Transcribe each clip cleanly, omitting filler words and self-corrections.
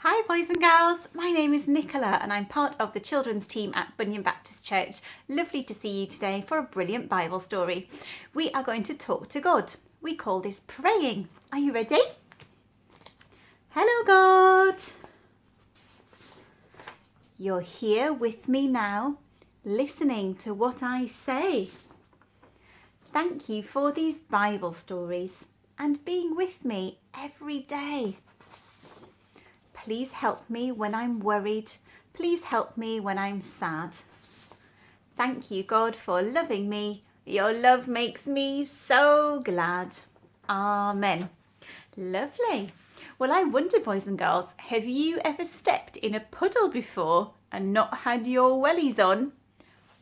Hi boys and girls, my name is Nicola and I'm part of the children's team at Bunyan Baptist Church. Lovely to see you today for a brilliant Bible story. We are going to talk to God. We call this praying. Are you ready? Hello God. You're here with me now, listening to what I say. Thank you for these Bible stories and being with me every day. Please help me when I'm worried. Please help me when I'm sad. Thank you, God, for loving me. Your love makes me so glad. Amen. Lovely. Well, I wonder, boys and girls, have you ever stepped in a puddle before and not had your wellies on?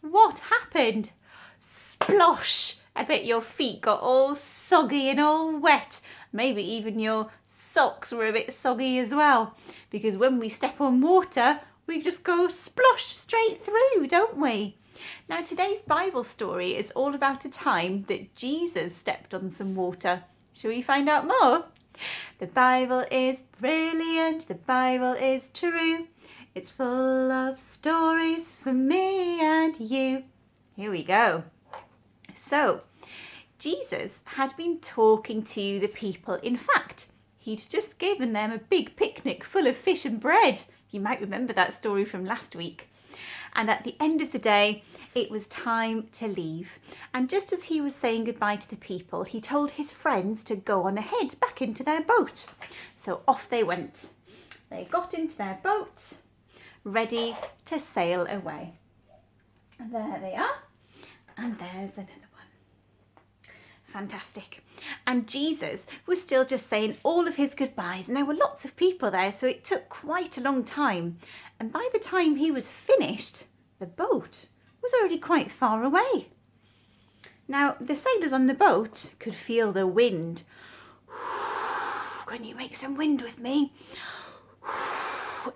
What happened? Splosh! I bet your feet got all soggy and all wet. Maybe even your socks were a bit soggy as well. Because when we step on water, we just go splosh straight through, don't we? Now today's Bible story is all about a time that Jesus stepped on some water. Shall we find out more? The Bible is brilliant, the Bible is true. It's full of stories for me and you. Here we go. So, Jesus had been talking to the people. In fact, he'd just given them a big picnic full of fish and bread. You might remember that story from last week. And at the end of the day, it was time to leave. And just as he was saying goodbye to the people, he told his friends to go on ahead back into their boat. So off they went. They got into their boat, ready to sail away. And there they are. And there's another one. Fantastic. And Jesus was still just saying all of his goodbyes. And there were lots of people there, so it took quite a long time. And by the time he was finished, the boat was already quite far away. Now, the sailors on the boat could feel the wind. Can you make some wind with me?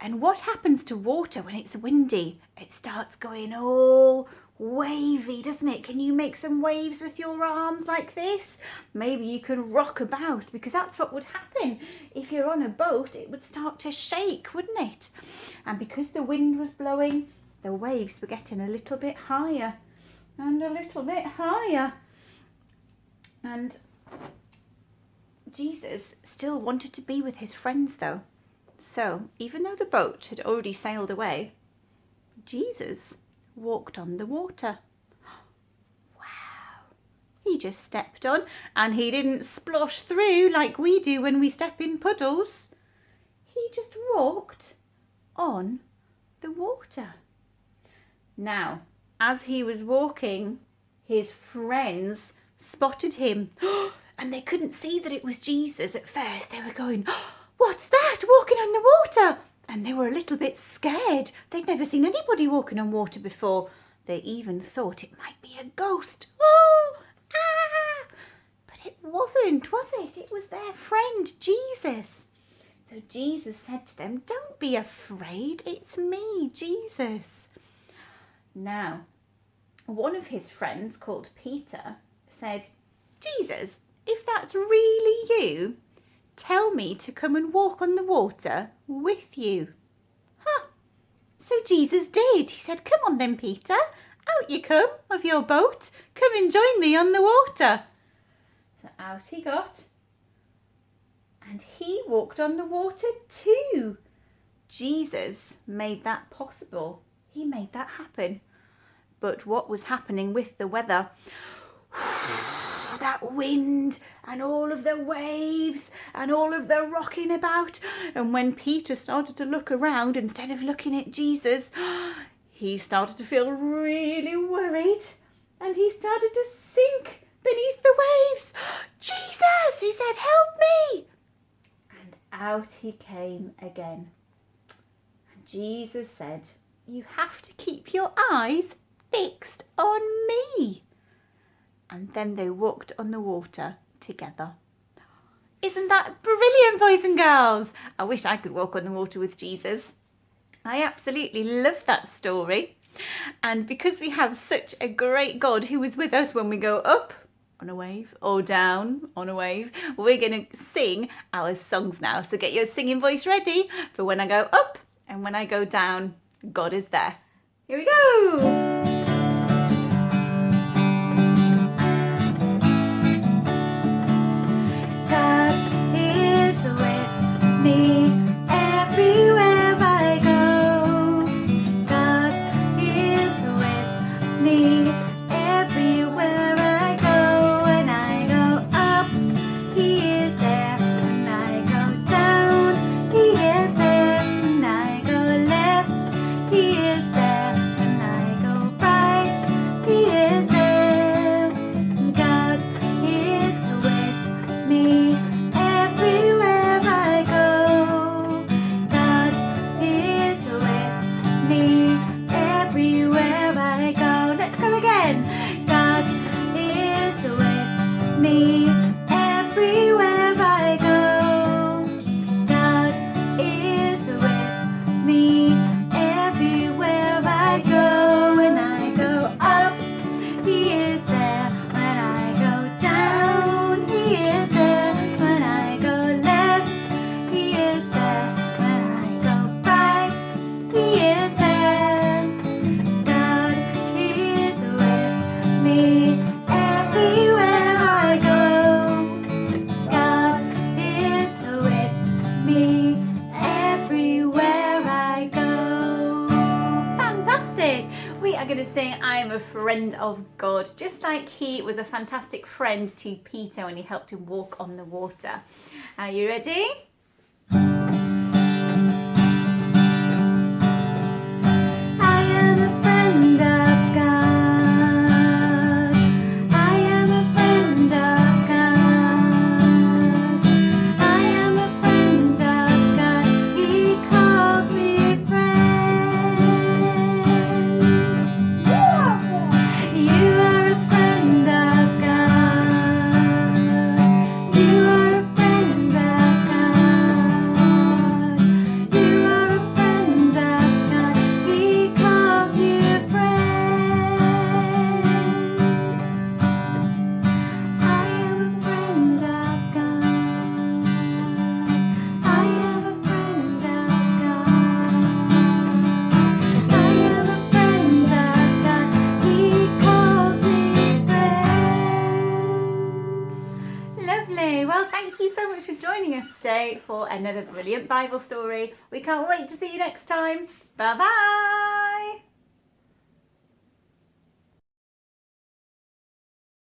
And what happens to water when it's windy? It starts going all wavy, doesn't it? Can you make some waves with your arms like this? Maybe you can rock about, because that's what would happen. If you're on a boat, it would start to shake, wouldn't it? And because the wind was blowing, the waves were getting a little bit higher and a little bit higher. And Jesus still wanted to be with his friends though. So even though the boat had already sailed away, Jesus walked on the water. Wow. He just stepped on and he didn't splosh through like we do when we step in puddles. He just walked on the water. Now, as he was walking, his friends spotted him and they couldn't see that it was Jesus at first. They were going, "What's that walking on the water?" And they were a little bit scared. They'd never seen anybody walking on water before. They even thought it might be a ghost. Oh, ah! But it wasn't, was it? It was their friend, Jesus. So Jesus said to them, "Don't be afraid. It's me, Jesus." Now, one of his friends called Peter said, "Jesus, if that's really you, tell me to come and walk on the water with you." So Jesus did. He said, "Come on then, Peter. Out you come of your boat. Come and join me on the water." So out he got. And he walked on the water too. Jesus made that possible. He made that happen. But what was happening with the weather? That wind and all of the waves and all of the rocking about. And when Peter started to look around instead of looking at Jesus, he started to feel really worried and he started to sink beneath the waves. "Jesus," he said, "help me." And out he came again. And Jesus said, "You have to keep your eyes fixed on me." And then they walked on the water together. Isn't that brilliant, boys and girls? I wish I could walk on the water with Jesus. I absolutely love that story. And because we have such a great God who is with us when we go up on a wave or down on a wave. We're going to sing our songs now. So get your singing voice ready for when I go up and when I go down, God is there. Here we go. Me everywhere I go. God is with me everywhere I go. When I go up, He is there. When I go down, He is there. When I go left, He is there. When I go right, He is there. God is with me everywhere I go. Me everywhere I go. Let's go again. God is with me everywhere I go. God is with me everywhere I go. When I go up, He is there. When I go down, He is there. When I go left, He is there. When I go right, He is there. Me everywhere I go. God is with me everywhere I go. Fantastic! We are going to sing I Am a Friend of God, just like He was a fantastic friend to Peter when He helped him walk on the water. Are you ready? Well, thank you so much for joining us today for another brilliant Bible story. We can't wait to see you next time. Bye-bye.